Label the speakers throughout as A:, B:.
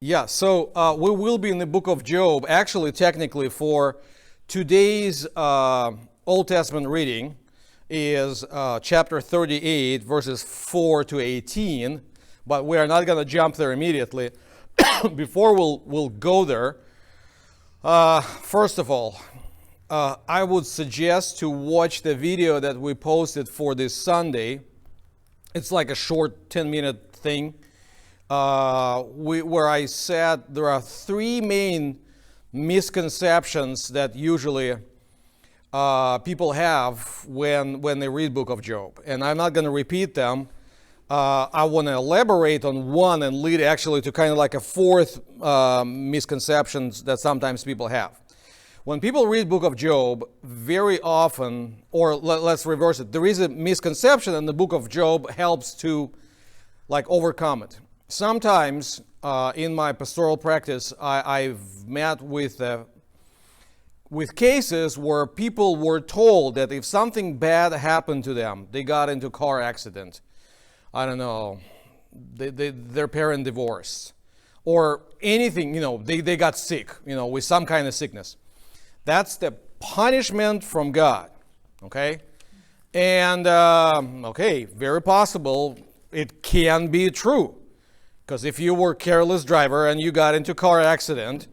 A: Yeah, so we will be in the book of Job. Actually, technically, for today's Old Testament reading is chapter 38, verses 4 to 18. But we are not going to jump there immediately. Before we'll go there, first of all, I would suggest to watch the video that we posted for this Sunday. It's like a short 10-minute thing where I said there are three main misconceptions that usually people have when they read Book of Job. And I'm not going to repeat them. I want to elaborate on one and lead actually to kind of like a fourth misconceptions that sometimes people have. When people read Book of Job, very often, or let's reverse it, there is a misconception and the Book of Job helps to like overcome it. Sometimes in my pastoral practice, I've met with cases where people were told that if something bad happened to them, they got into a car accident, I don't know, their parent divorced, or anything, they got sick, with some kind of sickness. That's the punishment from God, okay? And, very possible it can be true. Because if you were a careless driver and you got into a car accident,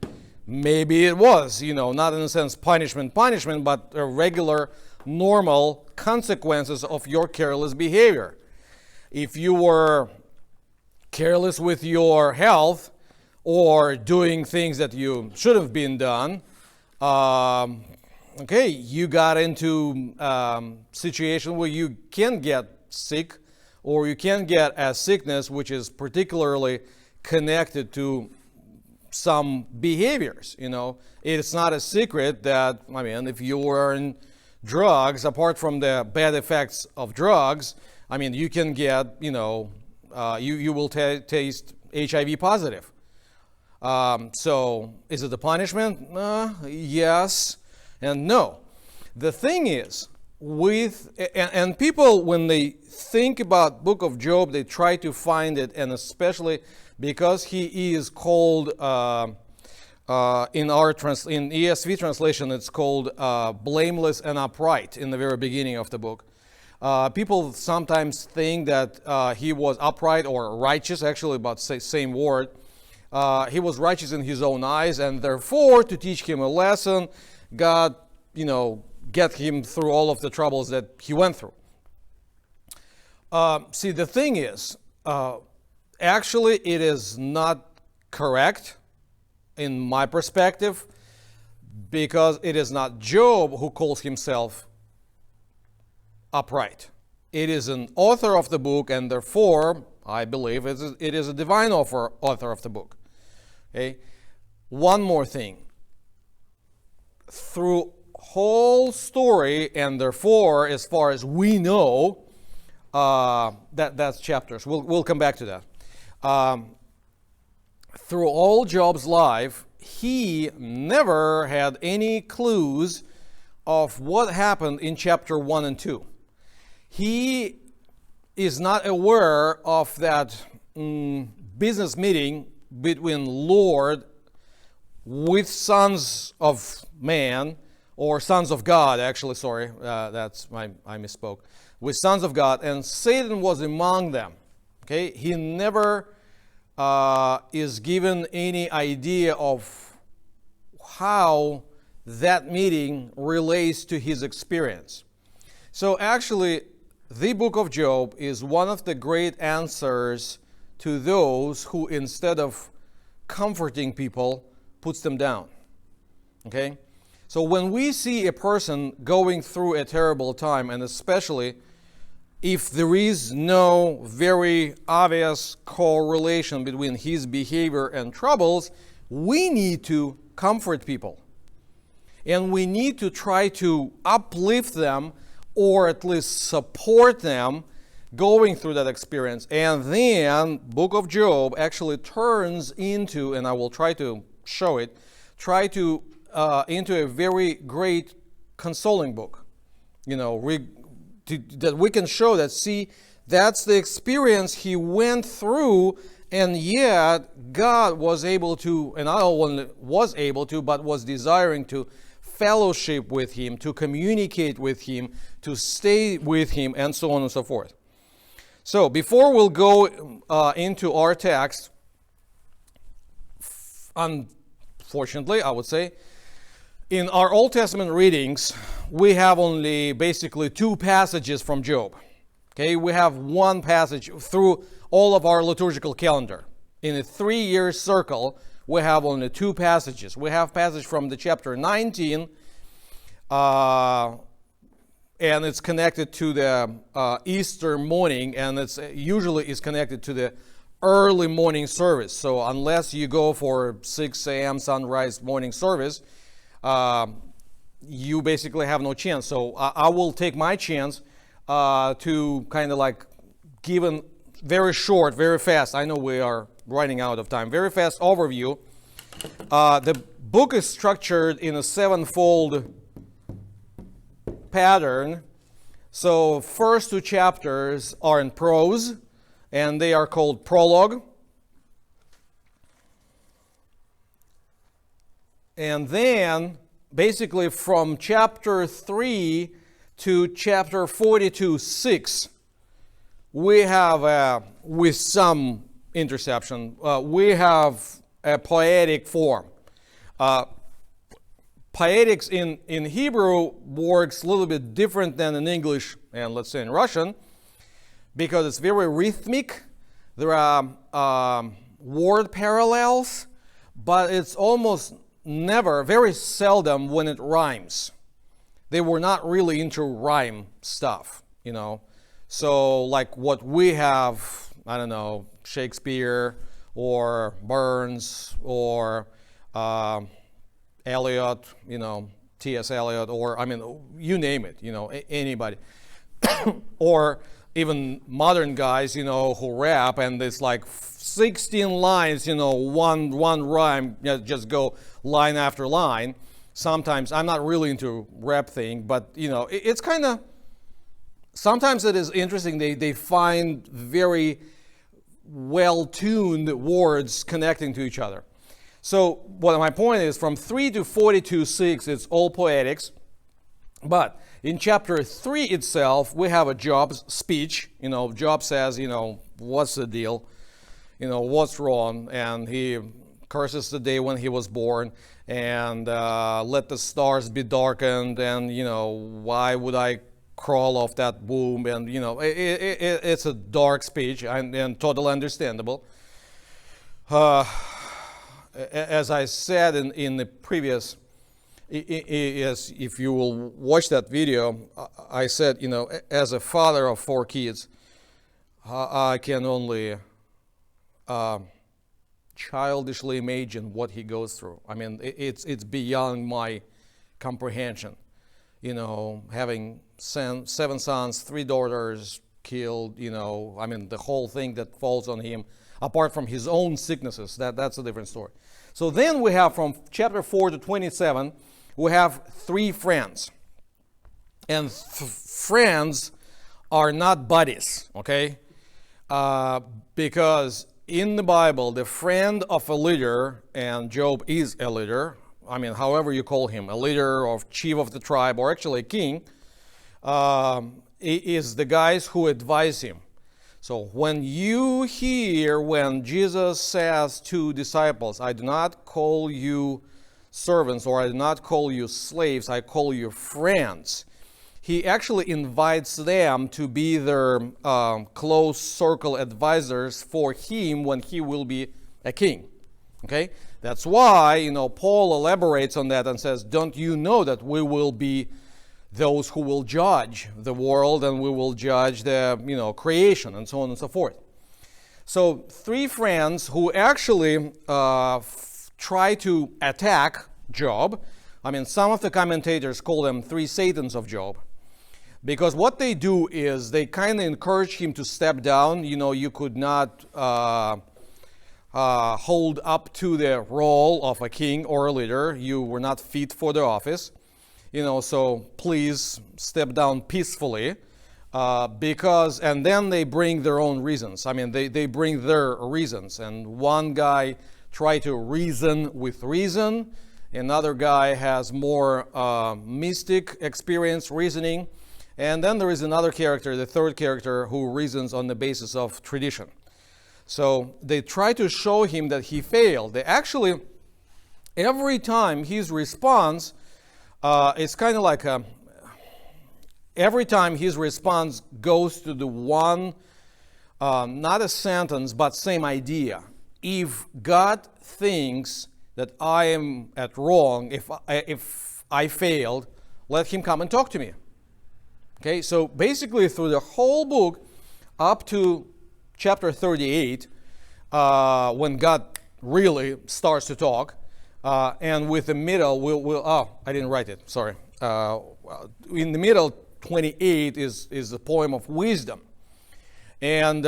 A: maybe it was, not in a sense punishment, but a regular, normal consequences of your careless behavior. If you were careless with your health or doing things that you should have been done, you got into situation where you can get sick, or you can get a sickness which is particularly connected to some behaviors. It's not a secret that, if you were in drugs, apart from the bad effects of drugs, you can get, you will taste HIV positive. So is it a punishment? Yes and no. The thing is, and people, when they think about Book of Job, they try to find it, and especially because he is called, in ESV translation, it's called blameless and upright in the very beginning of the book. People sometimes think that he was upright or righteous, actually about the same word. He was righteous in his own eyes, and therefore, to teach him a lesson, God, get him through all of the troubles that he went through. See, the thing is, actually it is not correct in my perspective, because it is not Job who calls himself upright. It is an author of the book, and therefore, I believe it is a divine author of the book. Okay? One more thing. Through whole story, and therefore, as far as we know, that's chapters. We'll come back to that. Through all Job's life, he never had any clues of what happened in chapter 1 and 2. He is not aware of that business meeting between Lord with sons of man, or sons of God, actually, sorry, I misspoke, with sons of God, and Satan was among them. Okay, he never is given any idea of how that meeting relates to his experience. So actually, the book of Job is one of the great answers to those who, instead of comforting people, puts them down. Okay? So when we see a person going through a terrible time, and especially if there is no very obvious correlation between his behavior and troubles, we need to comfort people. And we need to try to uplift them, or at least support them going through that experience. And then Book of Job actually turns into, and I will try to show it, into a very great consoling book. That we can show that, see, that's the experience he went through, And yet, God was able to, and not only was able to, but was desiring to fellowship with him, to communicate with him, to stay with him, and so on and so forth. So, before we'll go into our text, unfortunately, I would say, in our Old Testament readings, we have only basically 2 passages from Job. Okay, we have one passage through all of our liturgical calendar. In a 3-year circle, we have only 2 passages. We have passage from the chapter 19, and it's connected to the Easter morning, and it's usually is connected to the early morning service. So unless you go for 6 a.m. sunrise morning service, you basically have no chance. So I will take my chance to kind of like give a very short, very fast, I know we are running out of time, very fast overview. The book is structured in a 7-fold pattern. So first 2 chapters are in prose, and they are called prologue. And then basically from chapter 3 to chapter 42:6, we have, with some interception, we have a poetic form. Poetics in Hebrew works a little bit different than in English and let's say in Russian, because it's very rhythmic. There are word parallels, but it's almost never, very seldom when it rhymes. They were not really into rhyme stuff, you know. So like what we have, I don't know, Shakespeare or Burns or Eliot, you know, T.S. Eliot, or I mean, you name it, you know, anybody. Or even modern guys, you know, who rap and it's like 16 lines, you know, one rhyme, just go line after line. Sometimes I'm not really into rap thing, but you know, it's kind of, sometimes it is interesting. They find very well-tuned words connecting to each other. So what my point is, from 3 to 42:6, it's all poetics. But in chapter 3 itself, we have a Job's speech. You know, Job says, you know, what's the deal? You know, what's wrong? And he curses the day when he was born, and let the stars be darkened, and, you know, why would I crawl off that womb? And, you know, it's a dark speech and totally understandable. As I said in the previous, if you will watch that video, I said, you know, as a father of 4 kids, I can only childishly imagine what he goes through. I mean, it's beyond my comprehension. You know, having 7 sons, 3 daughters killed, you know, I mean, the whole thing that falls on him, apart from his own sicknesses, that's a different story. So then we have from chapter 4 to 27, we have 3 friends. And friends are not buddies, okay? Because in the Bible, the friend of a leader, and Job is a leader, I mean, however you call him, a leader or chief of the tribe, or actually a king, is the guys who advise him. So when you hear when Jesus says to disciples, I do not call you servants, or I do not call you slaves, I call you friends, he actually invites them to be their close circle advisors for him when he will be a king. Okay? That's why, you know, Paul elaborates on that and says, don't you know that we will be those who will judge the world, and we will judge the, you know, creation, and so on and so forth. So 3 friends who actually try to attack Job. I mean, some of the commentators call them 3 Satans of Job, because what they do is they kind of encourage him to step down. You know, you could not hold up to the role of a king or a leader. You were not fit for the office. You know, so please step down peacefully. and then they bring their own reasons. I mean, they bring their reasons. And one guy try to reason with reason. Another guy has more mystic experience reasoning. And then there is another character, the third character, who reasons on the basis of tradition. So they try to show him that he failed. They actually, every time his response, it's kind of like every time his response goes to the one, not a sentence, but same idea. If God thinks that I am at wrong, if I failed, let him come and talk to me. Okay, so basically through the whole book up to chapter 38, when God really starts to talk, and with the middle, I didn't write it, sorry. In the middle, 28 is the poem of wisdom. And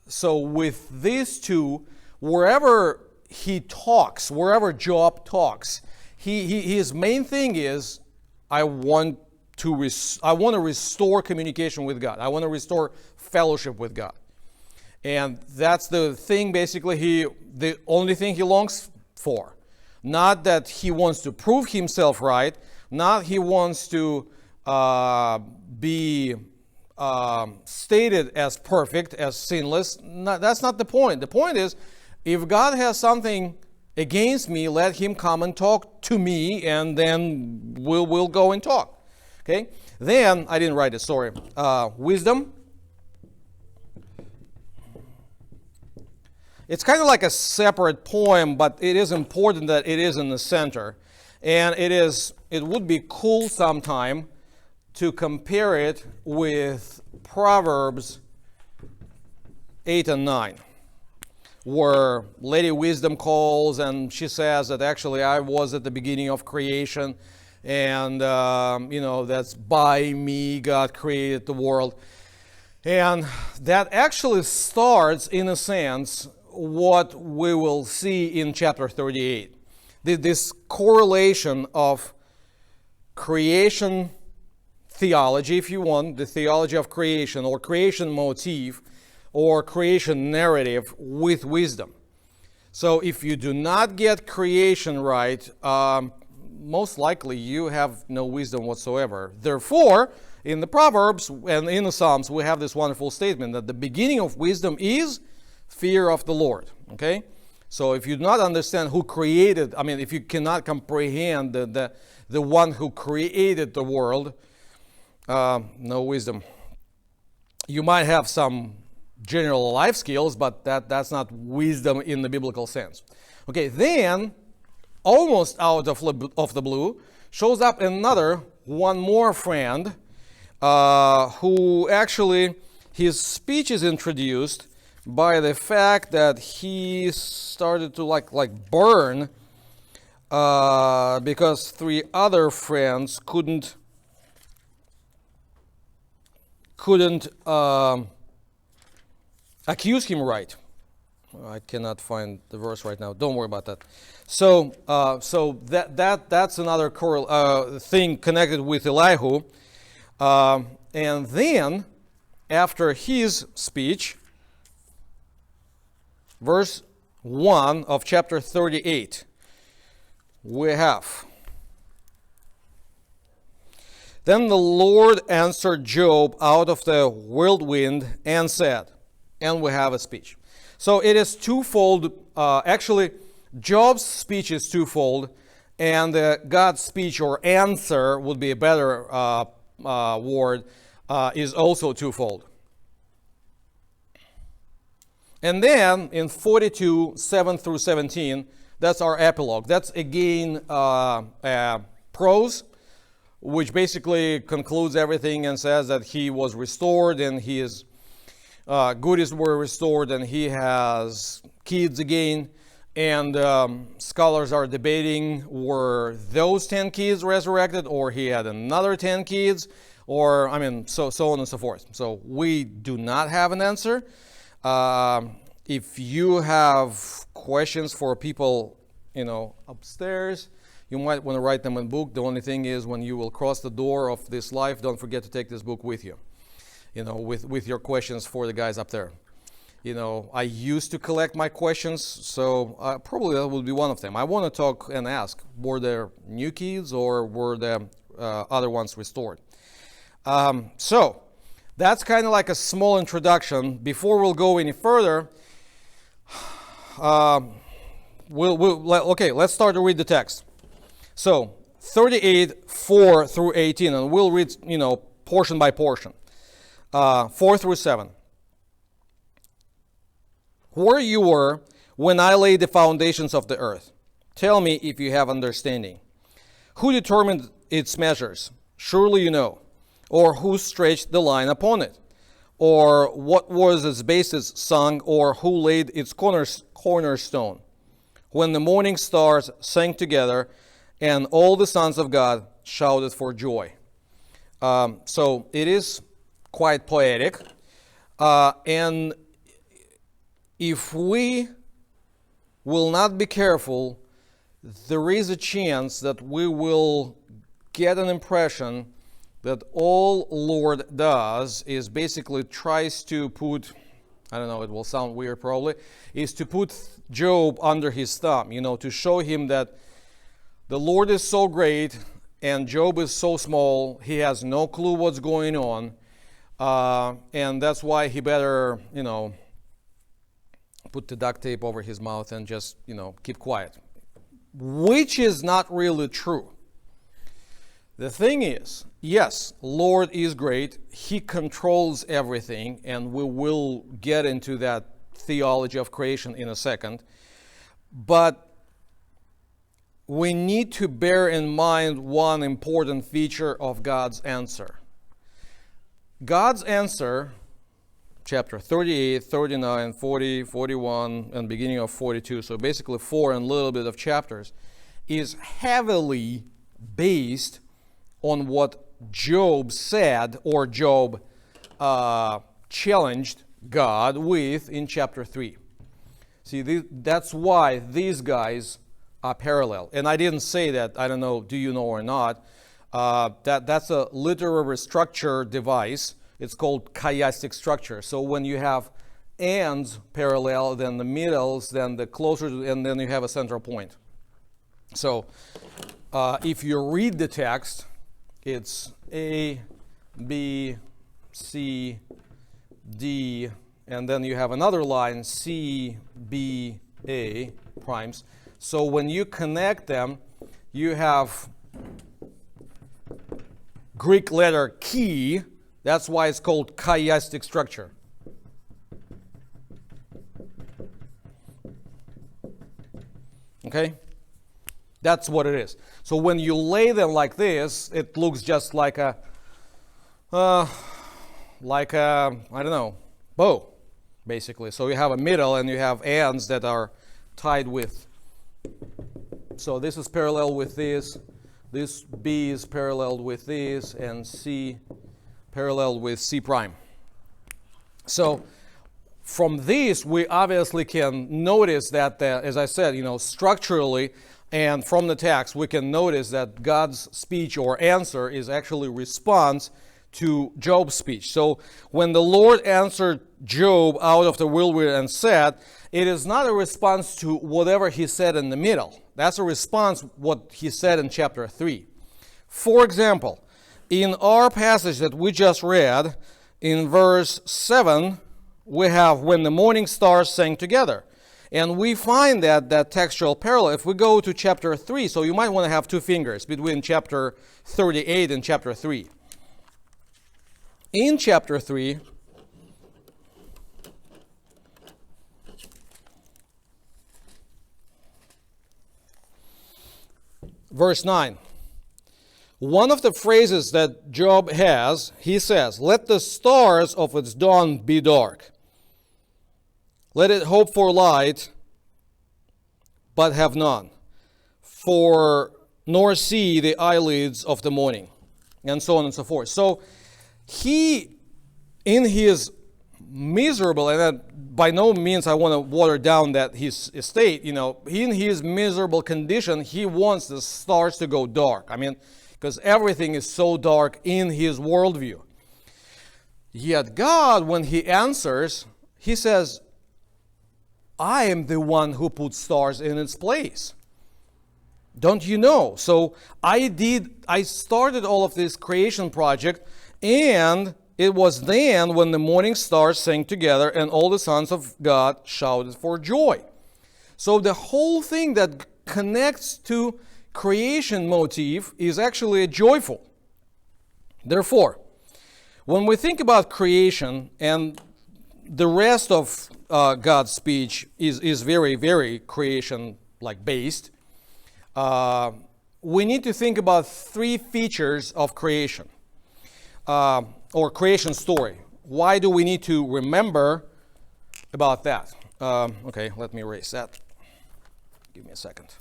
A: so with these two, wherever he talks, wherever Job talks, his main thing is, I want to restore communication with God. I want to restore fellowship with God. And that's the thing, basically, the only thing he longs for. Not that he wants to prove himself right, not he wants to be stated as perfect, as sinless. That's not the point. The point is, if God has something against me, let him come and talk to me, and then we'll go and talk. Okay? Then, I didn't write it, sorry. Wisdom. It's kind of like a separate poem, but it is important that it is in the center. And it would be cool sometime to compare it with Proverbs 8 and 9, where Lady Wisdom calls and she says that actually I was at the beginning of creation, and that's by me God created the world. And that actually starts, in a sense, what we will see in chapter 38. This correlation of creation theology, if you want, the theology of creation, or creation motif, or creation narrative with wisdom. So if you do not get creation right, most likely you have no wisdom whatsoever. Therefore, in the Proverbs and in the Psalms, we have this wonderful statement that the beginning of wisdom is fear of the Lord. Okay? So if you do not understand who created, if you cannot comprehend the one who created the world, no wisdom. You might have some general life skills, but that's not wisdom in the biblical sense. Okay, then, almost out of the blue, shows up one more friend, who actually, his speech is introduced by the fact that he started to like burn, because three other friends couldn't accuse him right. I cannot find the verse right now. Don't worry about that. So that's another thing connected with Elihu. And then, after his speech, verse 1 of chapter 38, we have, "Then the Lord answered Job out of the whirlwind and said," and we have a speech. So it is twofold. Actually, Job's speech is twofold, and God's speech or answer would be a better word, is also twofold. And then in 42, 7 through 17, that's our epilogue. That's again prose, which basically concludes everything and says that he was restored and his goodies were restored and he has kids again. And scholars are debating, were those 10 kids resurrected, or he had another 10 kids, or so on and so forth. So we do not have an answer. If you have questions for people, upstairs, you might want to write them in a book. The only thing is, when you will cross the door of this life, don't forget to take this book with you. with your questions for the guys up there. I used to collect my questions, so probably that would be one of them. I want to talk and ask, were there new keys or were the other ones restored? So that's kind of like a small introduction. Before we'll go any further, let's start to read the text. So 38, 4 through 18, and we'll read, portion by portion. 4 through 7. Where you were when I laid the foundations of the earth. Tell me if you have understanding. Who determined its measures? Surely you know. Or who stretched the line upon it? Or what was its basis sunk? Or who laid its cornerstone? When the morning stars sang together, and all the sons of God shouted for joy. So it is quite poetic. And if we will not be careful, there is a chance that we will get an impression that all Lord does is basically tries to put, I don't know, it will sound weird probably, is to put Job under his thumb, to show him that the Lord is so great and Job is so small, he has no clue what's going on, and that's why he better, put the duct tape over his mouth and just, keep quiet. Which is not really true. The thing is, yes, Lord is great. He controls everything, and we will get into that theology of creation in a second. But we need to bear in mind one important feature of God's answer. God's answer, chapter 38, 39, 40, 41, and beginning of 42, so basically 4 and a little bit of chapters, is heavily based on what Job said, or Job challenged God with in chapter 3. See, that's why these guys are parallel. And I didn't say that, I don't know, do you know or not, that's a literary structure device. It's called chiastic structure. So when you have ends parallel, then the middles, then the closer, and then you have a central point. So if you read the text, it's A, B, C, D, and then you have another line, C, B, A primes. So when you connect them, you have Greek letter chi. That's why it's called chiastic structure. Okay? That's what it is. So when you lay them like this, it looks just like a I don't know, bow, basically. So you have a middle and you have ends that are tied with. So this is parallel with this. This B is paralleled with this, and C paralleled with C prime. So from this, we obviously can notice that, as I said, structurally, and from the text, we can notice that God's speech or answer is actually response to Job's speech. So when the Lord answered Job out of the whirlwind and said, it is not a response to whatever he said in the middle. That's a response what he said in chapter 3. For example, in our passage that we just read, in verse 7, we have when the morning stars sang together. And we find that textual parallel. If we go to chapter 3, so you might want to have two fingers between chapter 38 and chapter 3. In chapter 3, verse 9, one of the phrases that Job has, he says, let the stars of its dawn be dark. Let it hope for light, but have none. For nor see the eyelids of the morning. And so on and so forth. So he, in his miserable, and that by no means I want to water down that his state, in his miserable condition, he wants the stars to go dark. I mean, because everything is so dark in his worldview. Yet God, when he answers, he says, I am the one who put stars in its place. Don't you know? So I started all of this creation project, and it was then when the morning stars sang together and all the sons of God shouted for joy. So the whole thing that connects to creation motif is actually joyful. Therefore, when we think about creation, and the rest of God's speech is very, very creation-like based, we need to think about three features of creation, or creation story. Why do we need to remember about that? Okay, let me erase that. Give me a second.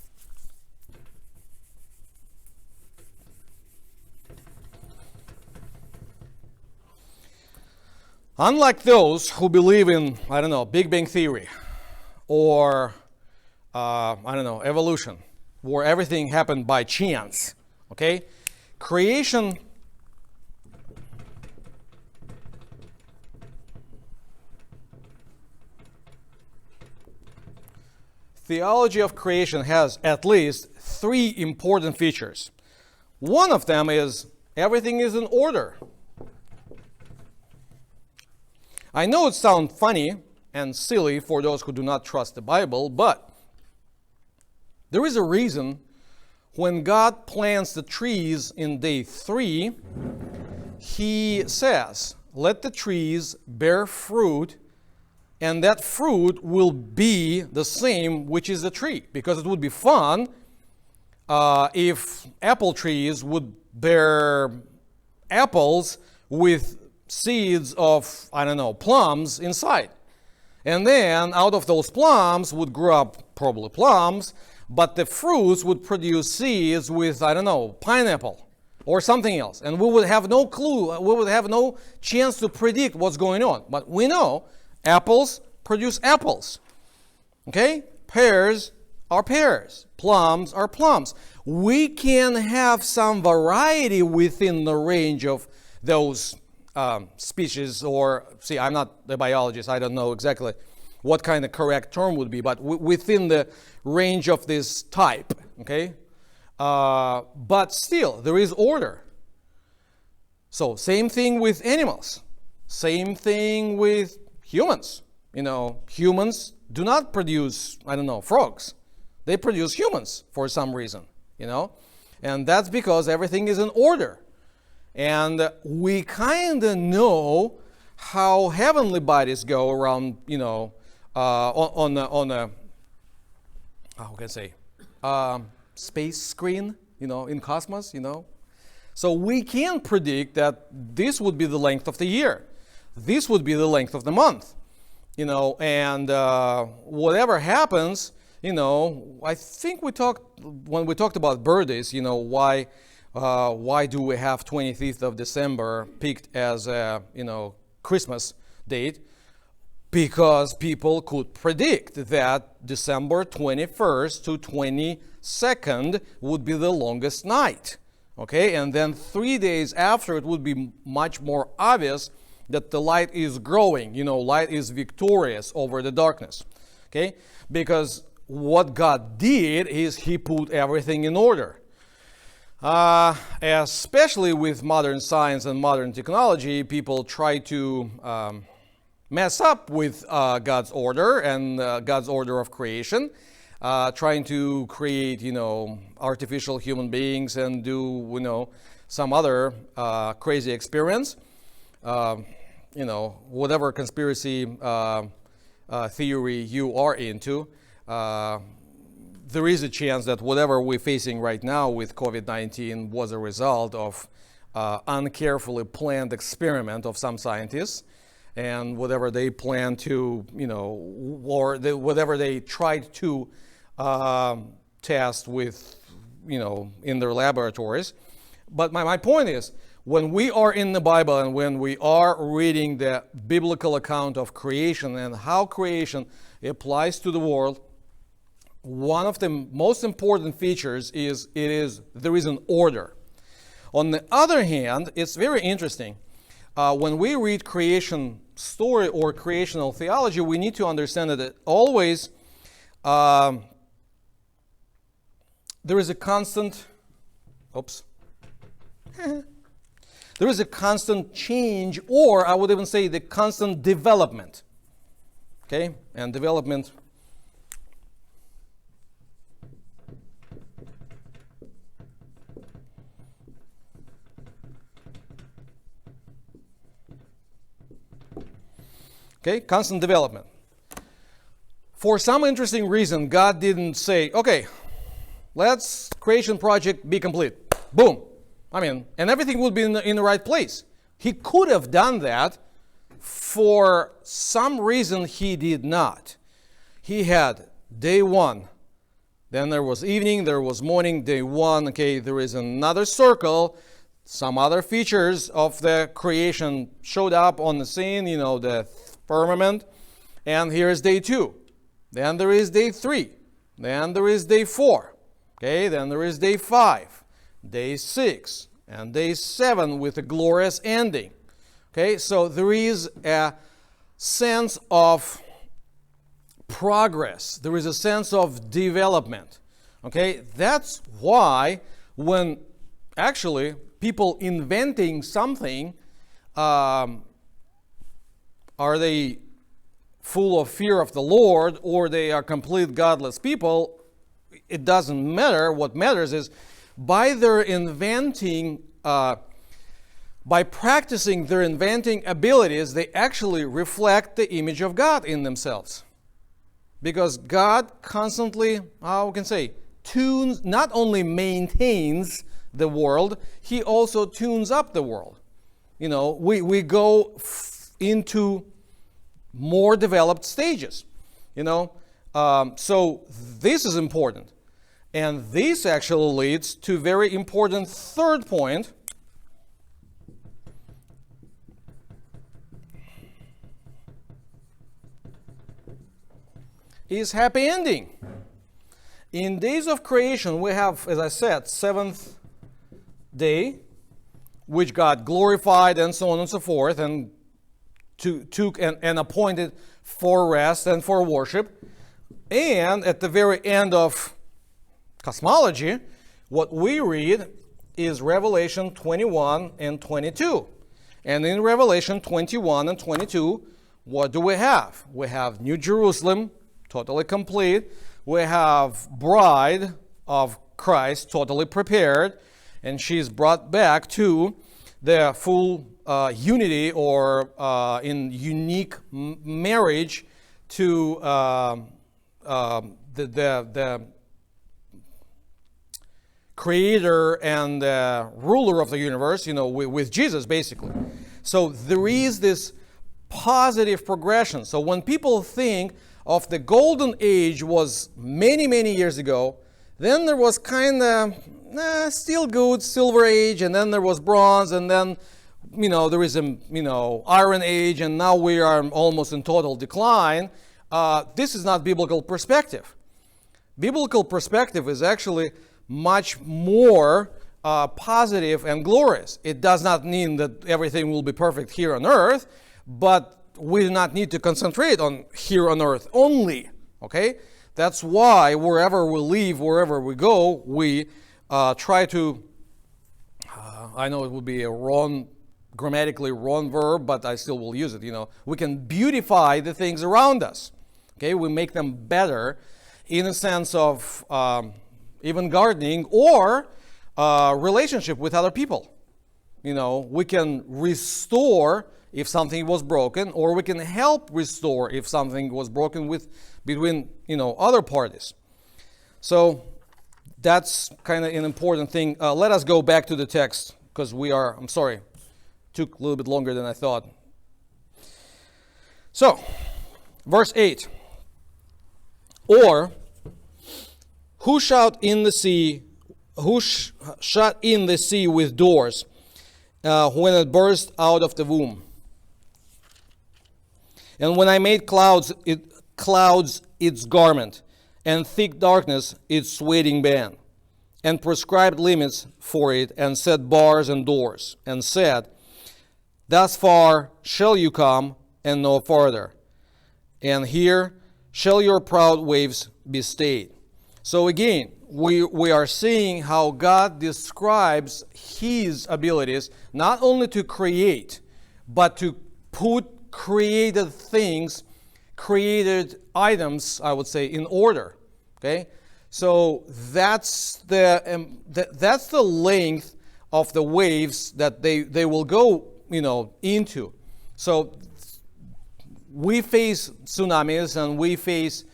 A: Unlike those who believe in, I don't know, Big Bang Theory or, I don't know, evolution, where everything happened by chance, okay? Creation Theology of Creation has at least three important features. One of them is everything is in order. I know it sounds funny and silly for those who do not trust the Bible, but there is a reason when God plants the trees in day 3, he says, let the trees bear fruit, and that fruit will be the same which is the tree. Because it would be fun if apple trees would bear apples with seeds of, I don't know, plums inside. And then out of those plums would grow up probably plums, but the fruits would produce seeds with, I don't know, pineapple or something else. And we would have no clue, we would have no chance to predict what's going on. But we know apples produce apples. Okay? Pears are pears. Plums are plums. We can have some variety within the range of those species, or, see, I'm not a biologist, I don't know exactly what kind of correct term would be, but within the range of this type, okay? But still, there is order. So, same thing with animals. Same thing with humans. You know, humans do not produce, I don't know, frogs. They produce humans for some reason, you know? And that's because everything is in order. And we kind of know how heavenly bodies go around, you know, on a how can I say, space screen, you know, in cosmos, you know. So we can predict that this would be the length of the year. This would be the length of the month, you know, and whatever happens, you know, I think when we talked about birthdays, you know, why do we have 25th of December picked as a, you know, Christmas date? Because people could predict that December 21st to 22nd would be the longest night. Okay, and then 3 days after, it would be much more obvious that the light is growing, you know, light is victorious over the darkness. Okay, because what God did is he put everything in order. Especially with modern science and modern technology, people try to mess up with God's order and God's order of creation, trying to create, you know, artificial human beings and do, you know, some other crazy experiments. You know, whatever conspiracy theory you are into, there is a chance that whatever we're facing right now with COVID-19 was a result of uncarefully planned experiment of some scientists, and whatever they plan to, you know, or whatever they tried to test with, you know, in their laboratories. But my point is, when we are in the Bible and when we are reading the biblical account of creation and how creation applies to the world, one of the most important features is there is an order. On the other hand, it's very interesting. when we read creation story or creational theology, we need to understand that it always there is a constant, there is a constant change, or I would even say the constant development. Okay, and development constant development. For some interesting reason, God didn't say, okay, let's creation project be complete. Boom. And everything would be in the right place. He could have done that. For some reason, he did not. He had day one. Then there was evening, there was morning, day one. Okay, there is another circle. Some other features of the creation showed up on the scene, the firmament. And here is day two. Then there is day three. Then there is day four. Okay, then there is day 5, day 6, and day 7 with a glorious ending. Okay, so there is a sense of progress. There is a sense of development. Okay, that's why when actually people inventing something, are they full of fear of the Lord or they are complete godless people? It doesn't matter. What matters is by their inventing, by practicing their inventing abilities, they actually reflect the image of God in themselves. Because God constantly, tunes, not only maintains the world, He also tunes up the world. We go into more developed stages, so this is important. And this actually leads to very important third point. Is happy ending. In days of creation, we have, as I said, 7th day, which God glorified and so on and so forth, and took and appointed for rest and for worship. And at the very end of cosmology, what we read is Revelation 21 and 22. And in Revelation 21 and 22, what do we have? We have New Jerusalem, totally complete. We have bride of Christ, totally prepared. And she's brought back to the full unity or in unique marriage to the creator and ruler of the universe, with Jesus, basically. So there is this positive progression. So when people think of the golden age was many, many years ago, then there was kind of still good silver age, and then there was bronze, and then there is a iron age, and now we are almost in total decline. This is not biblical perspective. Biblical perspective is actually much more positive and glorious. It does not mean that everything will be perfect here on earth, but we do not need to concentrate on here on earth only. Okay? That's why wherever we live, wherever we go, we try to, I know it would be a grammatically wrong verb, but I still will use it. We can beautify the things around us. Okay, we make them better in a sense of even gardening or relationship with other people. We can restore if something was broken, or we can help restore if something was broken between other parties. So that's kind of an important thing. Let us go back to the text because took a little bit longer than I thought. So, verse 8. Or, who shut in the sea with doors when it burst out of the womb? And when I made clouds its garment, and thick darkness its sweating band, and prescribed limits for it, and set bars and doors, and said, Thus far shall you come, and no farther. And here shall your proud waves be stayed. So again, we are seeing how God describes his abilities not only to create, but to put created things, created items, I would say, in order. Okay? So that's the length of the waves that they will go, into. So we face tsunamis and we face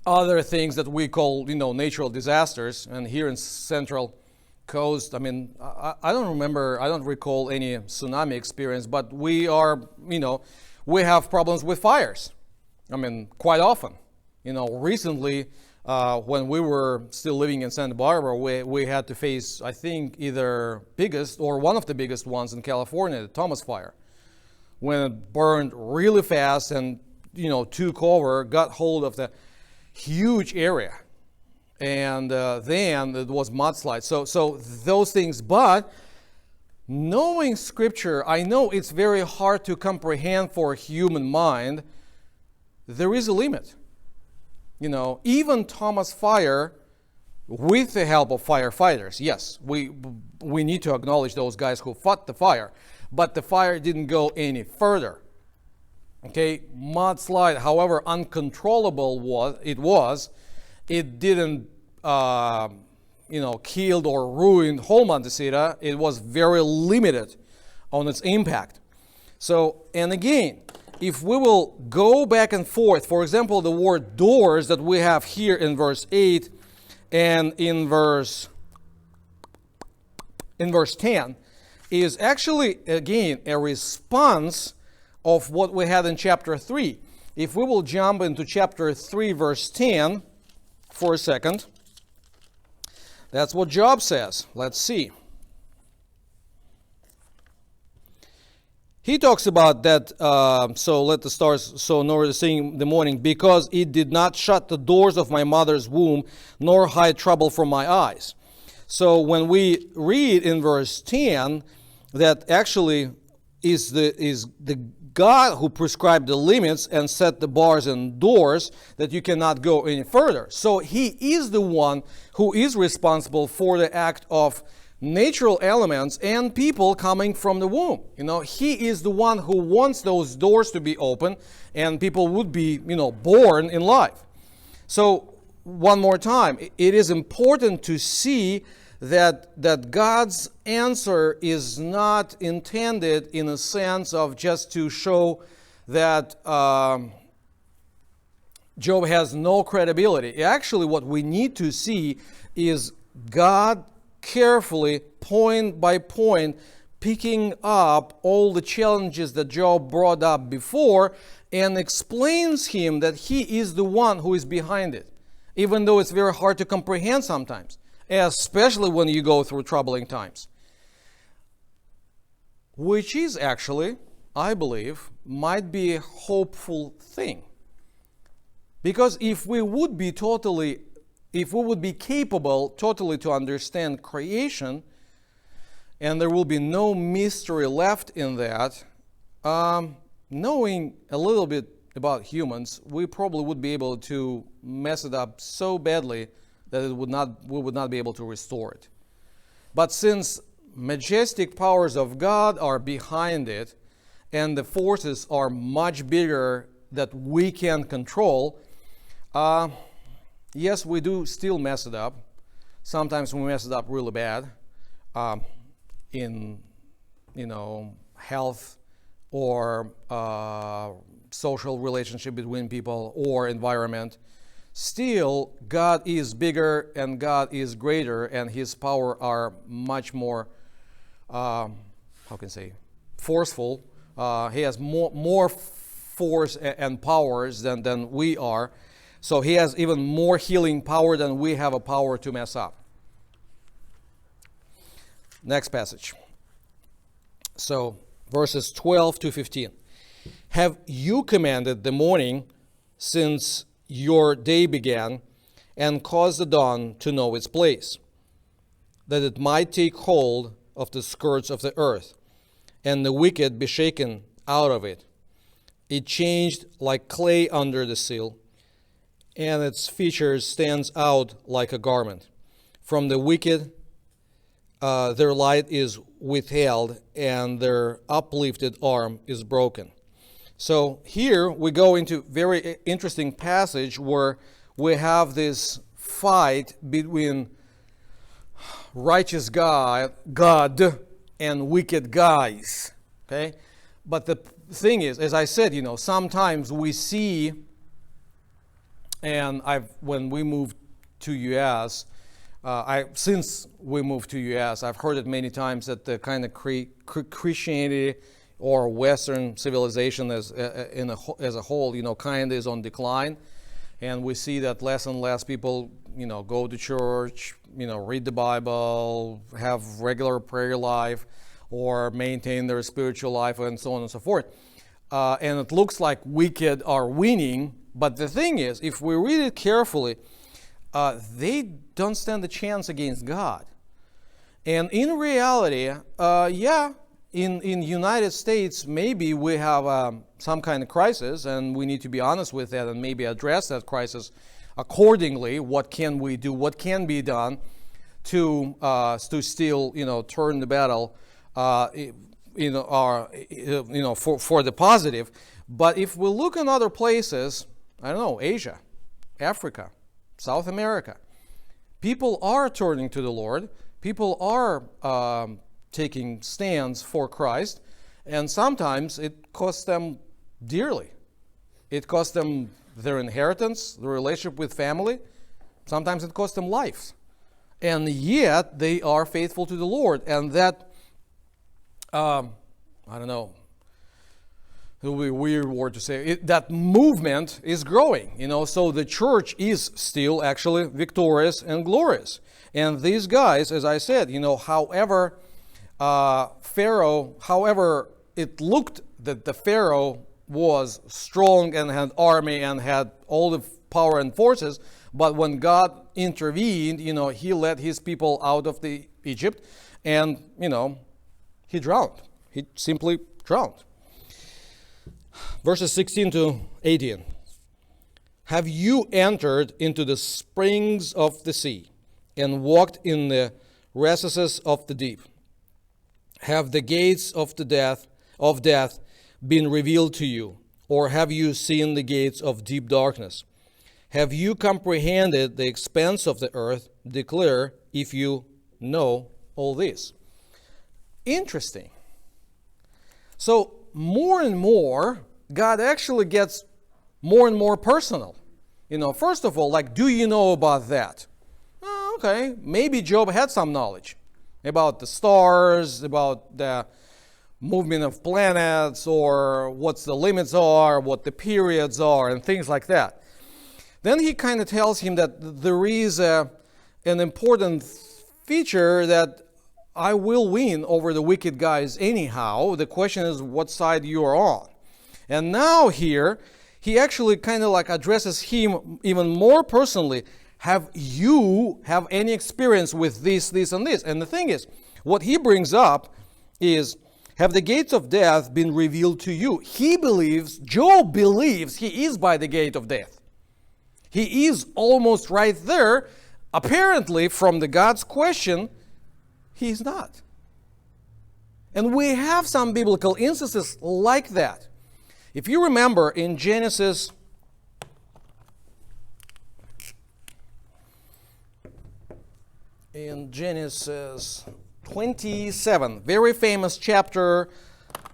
A: other things that we call, natural disasters. And here in Central Coast, I don't recall any tsunami experience, but we are, we have problems with fires. Quite often. Recently, when we were still living in Santa Barbara, we had to face, I think, either biggest or one of the biggest ones in California, the Thomas Fire, when it burned really fast and, took over, got hold of the huge area. And then it was mudslide. So those things, but knowing Scripture, I know it's very hard to comprehend for a human mind. There is a limit. Even Thomas Fire, with the help of firefighters, yes, we need to acknowledge those guys who fought the fire, but the fire didn't go any further. Okay, mudslide, however uncontrollable it didn't, killed or ruined whole Montecito. It was very limited on its impact. So, and again, if we will go back and forth, for example, the word doors that we have here in verse 8 and in verse 10 is actually, again, a response of what we had in chapter 3. If we will jump into chapter 3, verse 10 for a second, that's what Job says. Let's see. He talks about that, so let the stars so nor sing in the morning, because it did not shut the doors of my mother's womb, nor hide trouble from my eyes. So when we read in verse 10, that actually is the God who prescribed the limits and set the bars and doors that you cannot go any further. So he is the one who is responsible for the act of natural elements and people coming from the womb. He is the one who wants those doors to be open and people would be, born in life. So one more time, it is important to see that God's answer is not intended in a sense of just to show that Job has no credibility. Actually, what we need to see is God carefully, point by point, picking up all the challenges that Job brought up before and explains him that he is the one who is behind it, even though it's very hard to comprehend sometimes, especially when you go through troubling times. Which is actually, I believe, might be a hopeful thing. Because if we would be capable totally to understand creation, and there will be no mystery left in that, knowing a little bit about humans, we probably would be able to mess it up so badly that we would not be able to restore it. But since majestic powers of God are behind it, and the forces are much bigger that we can control, yes, we do still mess it up. Sometimes we mess it up really bad in, health or social relationship between people or environment. Still, God is bigger and God is greater, and His power are much more, forceful. He has more force and powers than we are. So He has even more healing power than we have a power to mess up. Next passage. So verses 12 to 15. Have you commanded the morning since your day began, and caused the dawn to know its place, that it might take hold of the skirts of the earth, and the wicked be shaken out of it. It changed like clay under the seal, and its features stands out like a garment. From the wicked their light is withheld, and their uplifted arm is broken. So here we go into very interesting passage where we have this fight between righteous God and wicked guys. Okay? But the thing is, as I said, sometimes we see, and when we moved to U.S., since we moved to U.S., I've heard it many times that the kind of Christianity or Western civilization as a whole, kind of is on decline, and we see that less and less people, go to church, read the Bible, have regular prayer life, or maintain their spiritual life, and so on and so forth. And it looks like wicked are winning, but the thing is, if we read it carefully, they don't stand a chance against God. And in reality, in United States, maybe we have some kind of crisis, and we need to be honest with that and maybe address that crisis accordingly. What can we do? What can be done to still, turn the battle, for the positive? But if we look in other places, I don't know, Asia, Africa, South America, people are turning to the Lord. People are taking stands for Christ, and sometimes it costs them dearly. It costs them their inheritance, the relationship with family. Sometimes it costs them lives. And yet they are faithful to the Lord. And that, I don't know, it will be a weird word to say, that movement is growing, so the church is still actually victorious and glorious. And these guys, as I said, however it looked that the Pharaoh was strong and had army and had all the power and forces, but when God intervened, he led his people out of the Egypt, and, he drowned. He simply drowned. Verses 16 to 18. Have you entered into the springs of the sea and walked in the recesses of the deep? Have the gates of death been revealed to you, or have you seen the gates of deep darkness? Have you comprehended the expanse of the earth? Declare if you know all this. Interesting. So more and more, God actually gets more and more personal. First of all, do you know about that? Okay, maybe Job had some knowledge about the stars, about the movement of planets, or what the limits are, what the periods are, and things like that. Then he kind of tells him that there is an important feature that I will win over the wicked guys anyhow. The question is what side you are on. And now here, he actually kind of addresses him even more personally. Have you have any experience with this, and this? And the thing is, what he brings up is, have the gates of death been revealed to you? Job believes he is by the gate of death. He is almost right there. Apparently, from the God's question, he is not. And we have some biblical instances like that. If you remember in Genesis 27, very famous chapter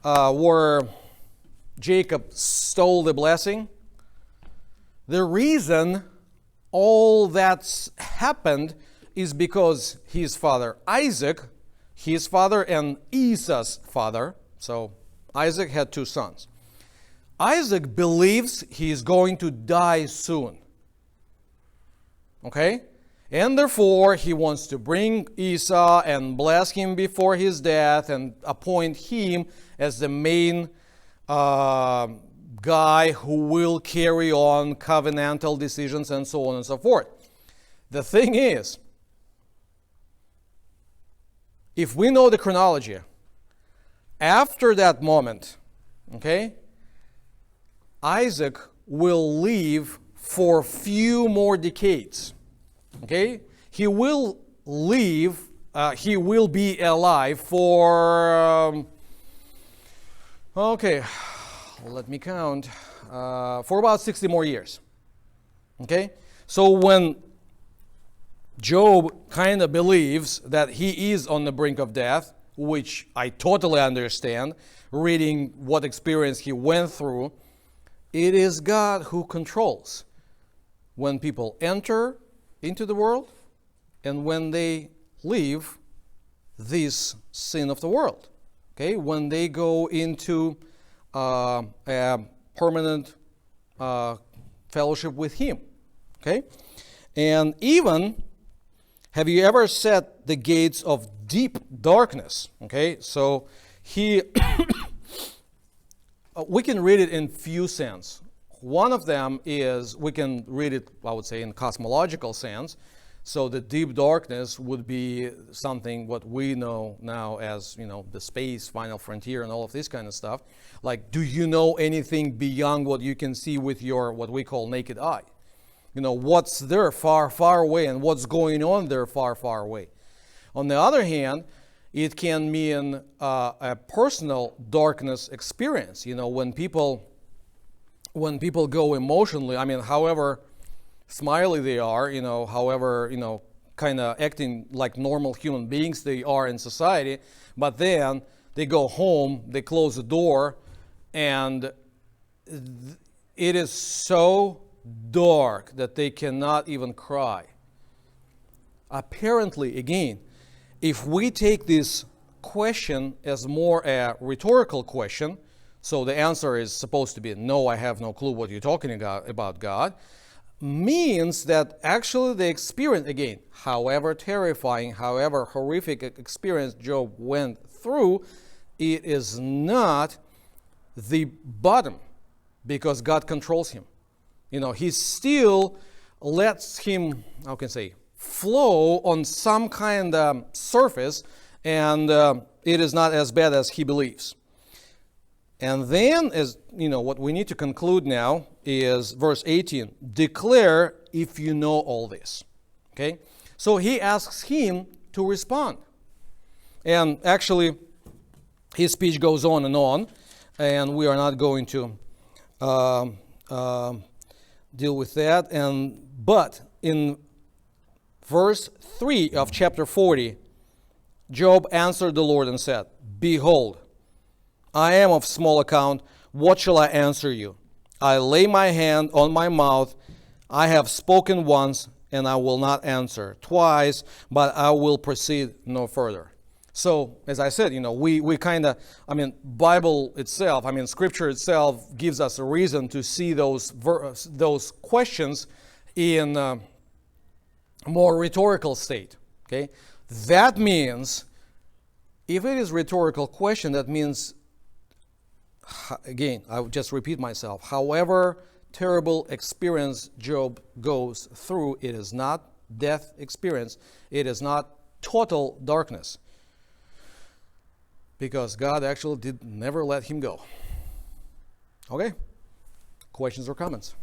A: where Jacob stole the blessing. The reason all that's happened is because his father Isaac, his father and Esau's father, so Isaac had two sons. Isaac believes he is going to die soon. Okay? And therefore, he wants to bring Esau and bless him before his death and appoint him as the main guy who will carry on covenantal decisions and so on and so forth. The thing is, if we know the chronology, after that moment, okay, Isaac will live for a few more decades. Okay? He will live, he will be alive for, okay, let me count, for about 60 more years. Okay? So when Job kind of believes that he is on the brink of death, which I totally understand, reading what experience he went through, it is God who controls when people enter into the world and when they leave this sin of the world. Okay, when they go into a permanent fellowship with Him. Okay, and even, have you ever set the gates of deep darkness? Okay, so he, we can read it in few sense. One of them is, we can read it, I would say, in cosmological sense. So the deep darkness would be something what we know now as, the space, final frontier, and all of this kind of stuff. Like, do you know anything beyond what you can see with your, what we call naked eye? What's there far, far away, and what's going on there far, far away. On the other hand, it can mean a personal darkness experience. When people go emotionally, however smiley they are, however, kind of acting like normal human beings they are in society, but then they go home, they close the door, and it is so dark that they cannot even cry. Apparently, again, if we take this question as more a rhetorical question, so the answer is supposed to be, no, I have no clue what you're talking about, God, means that actually the experience, again, however terrifying, however horrific experience Job went through, it is not the bottom, because God controls him. He still lets him, how can I say, flow on some kind of surface, and it is not as bad as he believes. And then, as what we need to conclude now is verse 18. Declare if you know all this. Okay? So he asks him to respond. And actually, his speech goes on, and we are not going to deal with that. But in verse 3 of chapter 40, Job answered the Lord and said, Behold, I am of small account. What shall I answer you? I lay my hand on my mouth. I have spoken once, and I will not answer twice, but I will proceed no further. So, as I said, we kind of, Bible itself, Scripture itself gives us a reason to see those questions in a more rhetorical state. Okay, that means, if it is rhetorical question, that means, again, I would just repeat myself, however terrible experience Job goes through, it is not death experience, it is not total darkness, because God actually did never let him go. Okay? Questions or comments?